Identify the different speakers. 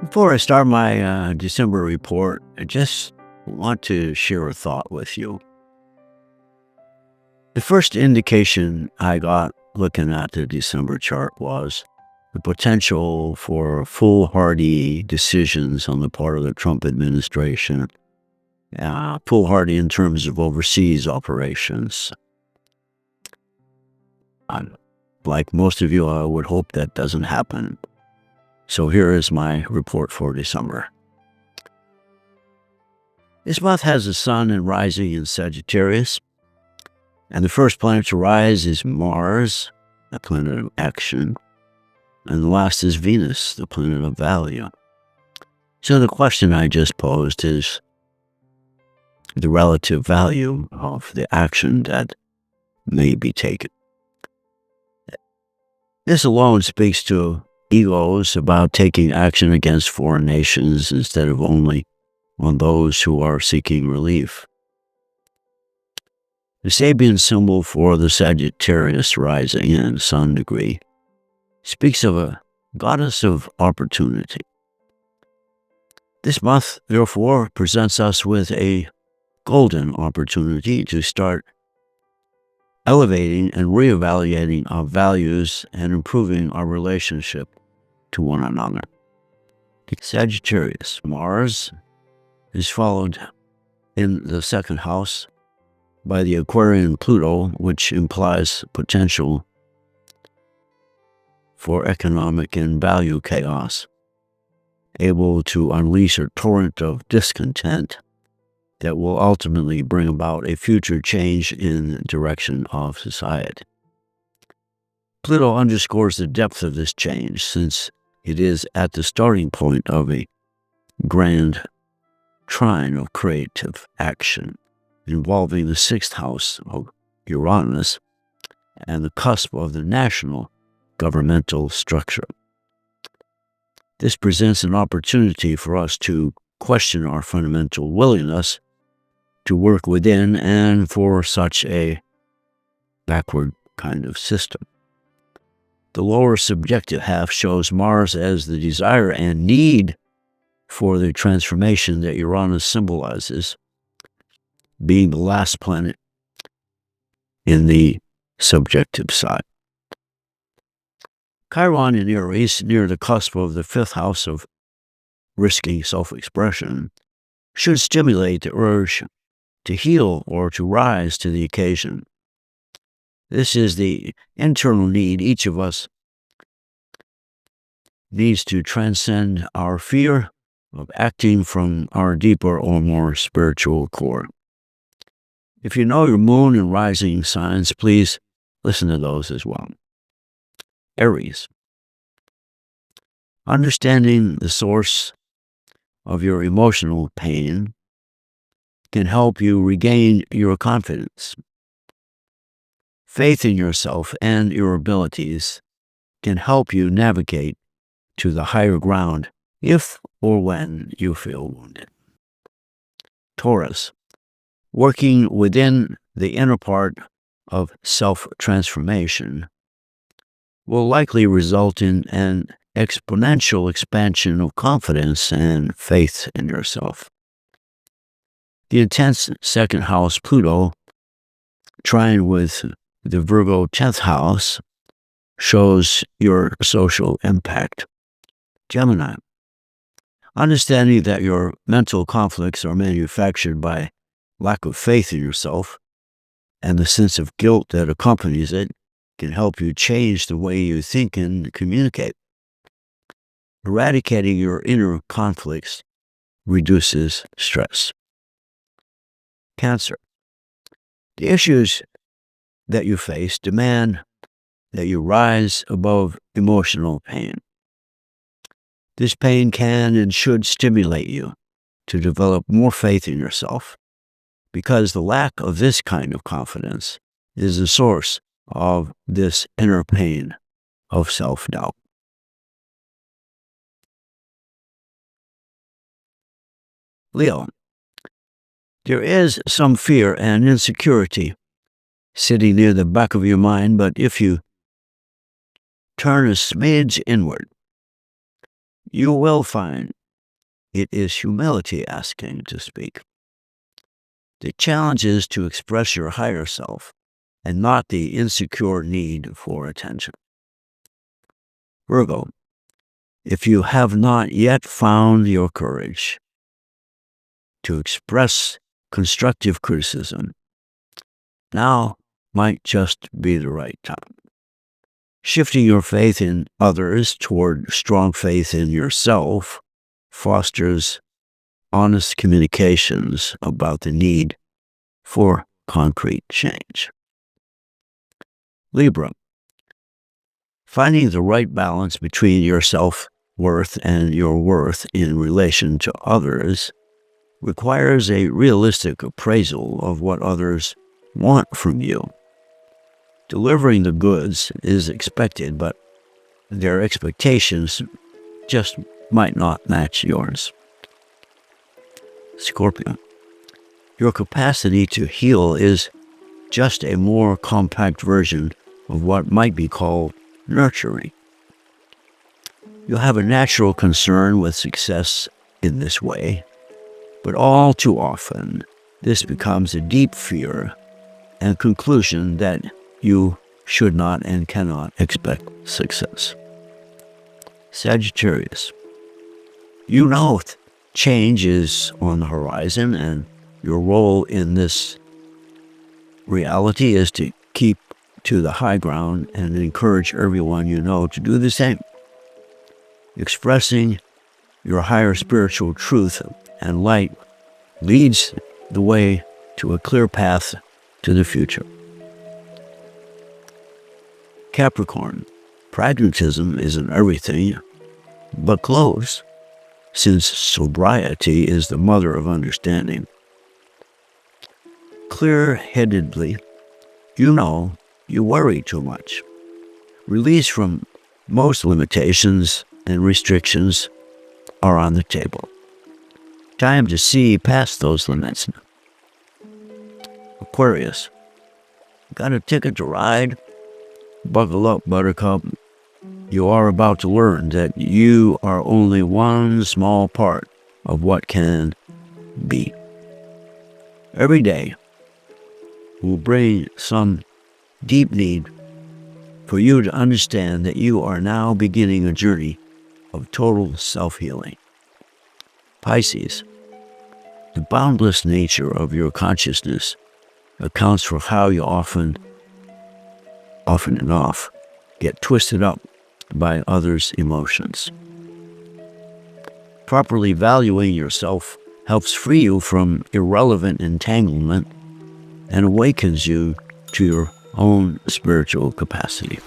Speaker 1: Before I start my December report, I just want to share a thought with you. The first indication I got looking at the December chart was the potential for foolhardy decisions on the part of the Trump administration, foolhardy in terms of overseas operations. Like most of you, I would hope that doesn't happen. So here is my report for December. This month has the sun and rising in Sagittarius, and the first planet to rise is Mars, the planet of action, and the last is Venus, the planet of value. So the question I just posed is the relative value of the action that may be taken. This alone speaks to egos about taking action against foreign nations instead of only on those who are seeking relief. The Sabian symbol for the Sagittarius rising and sun degree speaks of a goddess of opportunity. This month, therefore, presents us with a golden opportunity to start elevating and reevaluating our values and improving our relationship to one another. Sagittarius, Mars, is followed in the second house by the Aquarian Pluto, which implies potential for economic and value chaos, able to unleash a torrent of discontent that will ultimately bring about a future change in the direction of society. Pluto underscores the depth of this change, since it is at the starting point of a grand trine of creative action involving the sixth house of Uranus and the cusp of the national governmental structure. This presents an opportunity for us to question our fundamental willingness to work within and for such a backward kind of system. The lower subjective half shows Mars as the desire and need for the transformation that Uranus symbolizes, being the last planet in the subjective side. Chiron in Aries, near the cusp of the fifth house of risking self-expression, should stimulate the urge to heal or to rise to the occasion. This is the internal need each of us needs to transcend our fear of acting from our deeper or more spiritual core. If you know your moon and rising signs, please listen to those as well. Aries. Understanding the source of your emotional pain can help you regain your confidence. Faith in yourself and your abilities can help you navigate to the higher ground if or when you feel wounded. Taurus. Working within the inner part of self-transformation will likely result in an exponential expansion of confidence and faith in yourself. The intense second house Pluto, trine with the Virgo 10th house, shows your social impact. Gemini. Understanding that your mental conflicts are manufactured by lack of faith in yourself and the sense of guilt that accompanies it can help you change the way you think and communicate. Eradicating your inner conflicts reduces stress. Cancer. The issues that you face demand that you rise above emotional pain. This pain can and should stimulate you to develop more faith in yourself, because the lack of this kind of confidence is the source of this inner pain of self-doubt. Leo. There is some fear and insecurity sitting near the back of your mind, but if you turn a smidge inward, You will find it is humility asking to speak. The challenge is to express your higher self and not the insecure need for attention. Virgo, if you have not yet found your courage to express constructive criticism, now might just be the right time. Shifting your faith in others toward strong faith in yourself fosters honest communications about the need for concrete change. Libra, finding the right balance between your self-worth and your worth in relation to others requires a realistic appraisal of what others want from you. Delivering the goods is expected, but their expectations just might not match yours. Scorpio, your capacity to heal is just a more compact version of what might be called nurturing. You have a natural concern with success in this way, but all too often this becomes a deep fear and conclusion that you should not and cannot expect success. Sagittarius, you know change is on the horizon, and your role in this reality is to keep to the high ground and encourage everyone you know to do the same. Expressing your higher spiritual truth and light leads the way to a clear path to the future. Capricorn, pragmatism isn't everything, but close, since sobriety is the mother of understanding. Clear-headedly, you know you worry too much. Release from most limitations and restrictions are on the table. Time to see past those limits. Aquarius, got a ticket to ride? Buckle up, Buttercup. You are about to learn that you are only one small part of what can be. Every day will bring some deep need for you to understand that you are now beginning a journey of total self-healing. Pisces, the boundless nature of your consciousness accounts for how you often enough, get twisted up by others' emotions. Properly valuing yourself helps free you from irrelevant entanglement and awakens you to your own spiritual capacity.